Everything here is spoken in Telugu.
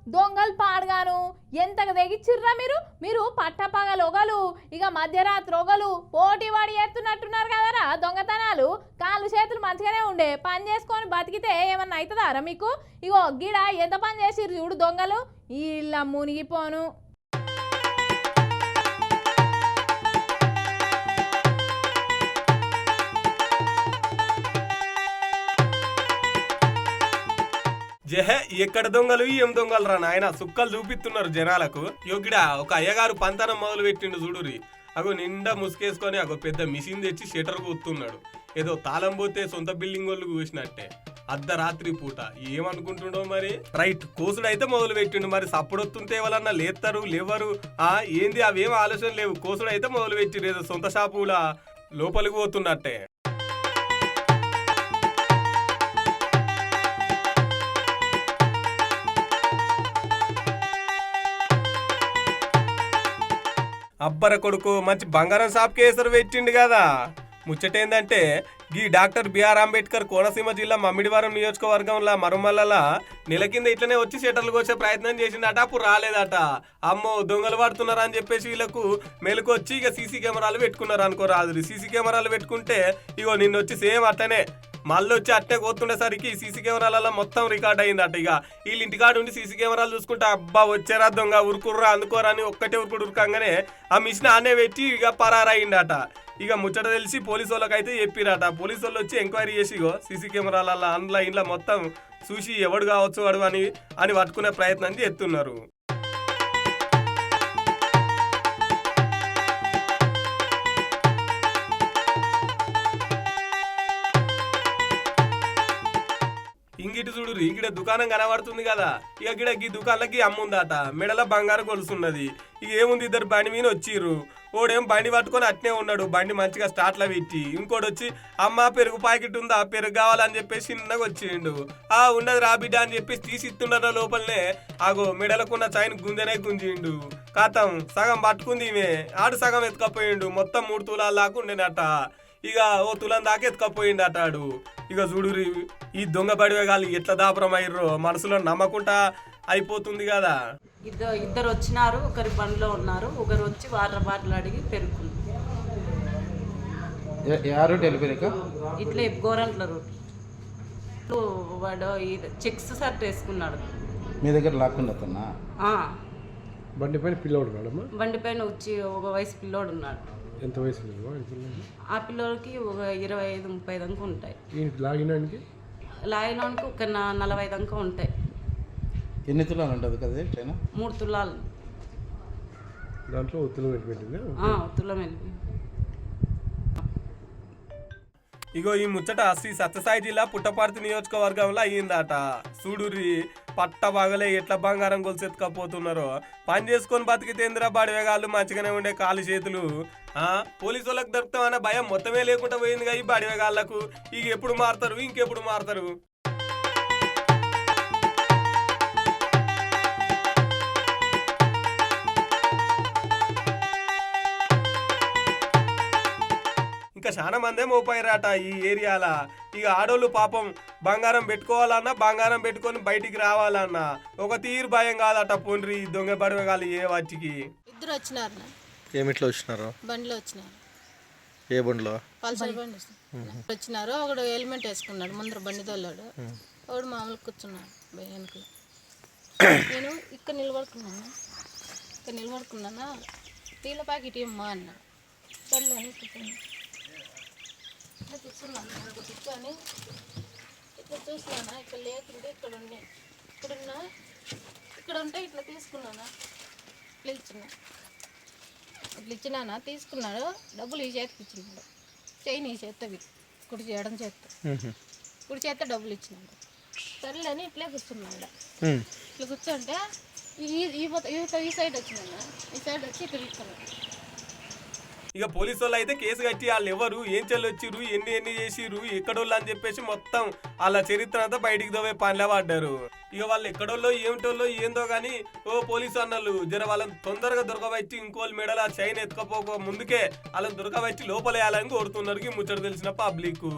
దొంగలు పాడుగాను ఎంతగా తెగిచ్చిర్రా మీరు పట్టపగలు ఒగలు ఇక మధ్యరాత్రి ఒగలు పోటీ వాడి ఎత్తున్నట్టున్నారు కదరా దొంగతనాలు. కాళ్ళు చేతులు మంచిగానే ఉండే పని చేసుకొని బతికితే ఏమన్నా అవుతుందారా మీకు? ఇగో గిడ ఎంత పని చేసిర్రు చూడు దొంగలు, ఇళ్ళ మునిగిపోను. జహే ఎక్కడ దొంగలు ఏం దొంగలు రా నాయన, సుక్కలు చూపిస్తున్నారు జనాలకు. యోగిడ ఒక అయ్యగారు పంతనం మొదలు పెట్టిండు చూడురి. అగో నిండా ముసుకేసుకొని అగో పెద్ద మిషన్ తెచ్చి షటర్ కూతున్నాడు. ఏదో తాళం పోతే సొంత బిల్డింగ్ వాళ్ళు కూసినట్టే అర్ధరాత్రి పూట. ఏమనుకుంటుండో మరి. రైట్ కోసుడైతే మొదలు పెట్టిండు, మరి సప్పుడొత్తుంటే ఎవరన్నా లేస్తారు లేవరు. ఏంది అవేం ఆలోచన లేవు, కోసుడైతే మొదలు పెట్టిరు ఏదో సొంత షాపులా లోపలికి పోతున్నట్టే. అబ్బర కొడుకు మంచి బంగారం షాప్ కేసరు పెట్టిండు కదా. ముచ్చటేందంటే గీ డాక్టర్ బిఆర్ అంబేద్కర్ కోనసీమ జిల్లా మమ్మిడివారం నియోజకవర్గంలో మరుమల్లల నెల కింద ఇట్లనే వచ్చి షటర్లు కోసే ప్రయత్నం చేసిందట. అప్పుడు రాలేదట. అమ్మో దొంగలు పడుతున్నారు అని చెప్పేసి వీళ్ళకు మెలుకొచ్చి ఇక సీసీ కెమెరాలు పెట్టుకున్నారు అనుకోరాదు. సీసీ కెమెరాలు పెట్టుకుంటే ఇగో నిన్నొచ్చి సేమ్ అట్లనే మళ్ళీ వచ్చి అట్టే కోతుండేసరికి సీసీ కెమెరాలలో మొత్తం రికార్డ్ అయిందట. ఇక వీళ్ళ ఇంటికాడు ఉండి సీసీ కెమెరాలు చూసుకుంటే అబ్బా వచ్చారా దొంగ ఉరుకుర్రా అందుకోరా అని ఒక్కటే ఉరుకంగానే ఆ మిషన్ ఆనే పెట్టి ఇక పరారయిందట. ఇక ముచ్చట తెలిసి పోలీసు వాళ్ళకైతే చెప్పిరట. పోలీసు వాళ్ళు వచ్చి ఎంక్వైరీ చేసి ఇగో సీసీ కెమెరాల ఆన్లైన్లో మొత్తం చూసి ఎవడు కావచ్చు వాడు అని పట్టుకునే ప్రయత్నం చేస్తున్నారు. ఇంగిటి చూడు ఇక్కడ దుకాణం కనబడుతుంది కదా. ఇక గిడ ఈ దుకాణంలోకి అమ్ముందట. మెడల బంగారం కొలుసున్నది. ఇక ఏముంది ఇద్దరు బండి మీద వచ్చిర్రు. ఓడేం బండి పట్టుకొని అట్నే ఉన్నాడు, బండి మంచిగా స్టార్ట్లో పెట్టి. ఇంకోటి వచ్చి అమ్మ పెరుగు ప్యాకెట్ ఉందా, పెరుగు కావాలని చెప్పేసి చిన్నగా వచ్చిండు. ఉన్నది రా బిడ్డ అని చెప్పేసి తీసి ఇస్తుండట. లోపలనే ఆగో మెడలకున్న చైన్ గుంజనే గుంజిండు. కాతం సగం పట్టుకుంది ఈమె, ఆడు సగం ఎత్తుకపోయిండు. మొత్తం 3 తులాలు దాకా ఉండేనట. ఇక ఓ తులం దాకా ఎత్తుకపోయిండు అటాడు. ఇక చూడు ఈ దొంగ బడివేగాళ్ళు ఎట్లా దాపరం అయ్యారో మనసులో నమ్మకుండా అయిపోతుంది కదా. ఇద్దరు వచ్చినారు, ఒకరి బండిలో ఉన్నారు. ఒకరు వచ్చి వాటర్ బాటిల్ అడిగి పెరుకున్నారు. ఇట్లా గోరంట్ల రూట్ వాడు చెక్స్ షర్ట్ వేసుకున్నాడు. మీ దగ్గర లాక్కుండా బండి పైన పిల్లోడు ఉన్నాడమ్మా. బండి పైన వచ్చి ఒక వయసు పిల్లోడు ఉన్నాడు. ఎంత వయసు? ఆ పిల్లోడికి ఒక 25-30 దాకా ఉంటాయి. లాగినానికి ఒక 40 దాకా ఉంటాయి. ఎన్ని తులాలు ఉంటుంది కదా చైనా? 3 తులాలు. దాంట్లో తులం వెళ్ళిపోయింది. తులం వెళ్ళిపోయింది. ఇగో ఈ ముచ్చట శ్రీ సత్యసాయి జిల్లా పుట్టపర్తి నియోజకవర్గంలో అయ్యిందట. చూడుర్రి పట్ట బాగలే ఎట్లా బంగారం గొలుసు ఎత్తుకపోతున్నారో. పని చేసుకొని బతికితేంద్రా బడివేగాళ్ళు మంచిగానే ఉండే కాలు చేతులు. పోలీసు వాళ్ళకి దొరుకుతామన్న భయం మొత్తమే లేకుండా పోయిందిగా ఈ బడివేగాళ్లకు. ఇక ఎప్పుడు మారుతారు, ఇంకెప్పుడు మారుతారు. ఇంకా చాలా మందే మోపాయిరాట ఈ ఏరియాల. ఇక ఆడోళ్ళు పాపం బంగారం పెట్టుకోవాలన్నా బంగారం పెట్టుకొని బయటికి రావాలన్నా ఒక తీరు భయం కాదట. పోండ్రి దొంగ బడివేగాళ్ళు ఏ వాటికి. ఇద్దరు వచ్చినారు. ఏమిట్లో వచ్చినారు? బండిలో వచ్చినారు. ఏ బండిలో? పల్సర్ బండి వచ్చినారు. ఒకడు హెల్మెట్ వేసుకున్నాడు, ముందర బండి తోలాడు. ఒకడు మామూలు కూర్చున్నాడు వెనక. నేను ఇక్కడ నిలబడుకున్నానా టీల ప్యాకెట్ ఇమ్మా అన్నా. సర్లే అని కూర్చున్నాను. ఇట్లా కూర్చున్నాను. కూర్చొని ఇట్లా చూసినానా, ఇక్కడ లేకుంటే ఇక్కడ ఉన్నాయి. ఇక్కడ ఉంటే ఇట్లా తీసుకున్నానా, ఇట్లా ఇచ్చినానా తీసుకున్నాడు. డబ్బులు ఈ చేతికి ఇచ్చినాడు. చైన్ ఈ చేత్తో కుడి చేయడం చేత్తో కుడి చేత్తో డబ్బులు ఇచ్చినాడు. సర్లేని ఇట్లే కూర్చున్నాడు. ఇట్లా కూర్చుంటే ఈ సైడ్ వచ్చినా, ఈ సైడ్ వచ్చి ఇక్కడ ఇస్తున్నాడు. ఇక పోలీసు వాళ్ళు అయితే కేసు కట్టి వాళ్ళు ఎవరు, ఏం చెల్లొచ్చిర్రు, ఎన్ని చేసిర్రు, ఎక్కడోళ్ళు అని చెప్పేసి మొత్తం వాళ్ళ చరిత్ర అంతా బయటికి దోవే పనిలో పడ్డారు. ఇక వాళ్ళు ఎక్కడోళ్ళో ఏమిటోళ్ళో ఏందో కానీ పోలీసు అన్నలు జర వాళ్ళని తొందరగా దొరకబట్టి ఇంకోళ్ళు మెడల చైన్ ఎత్తుకపోక ముందుకే వాళ్ళని దొరకబట్టి లోపలేయాలని కోరుతున్నారు ముచ్చట తెలిసిన పబ్లిక్.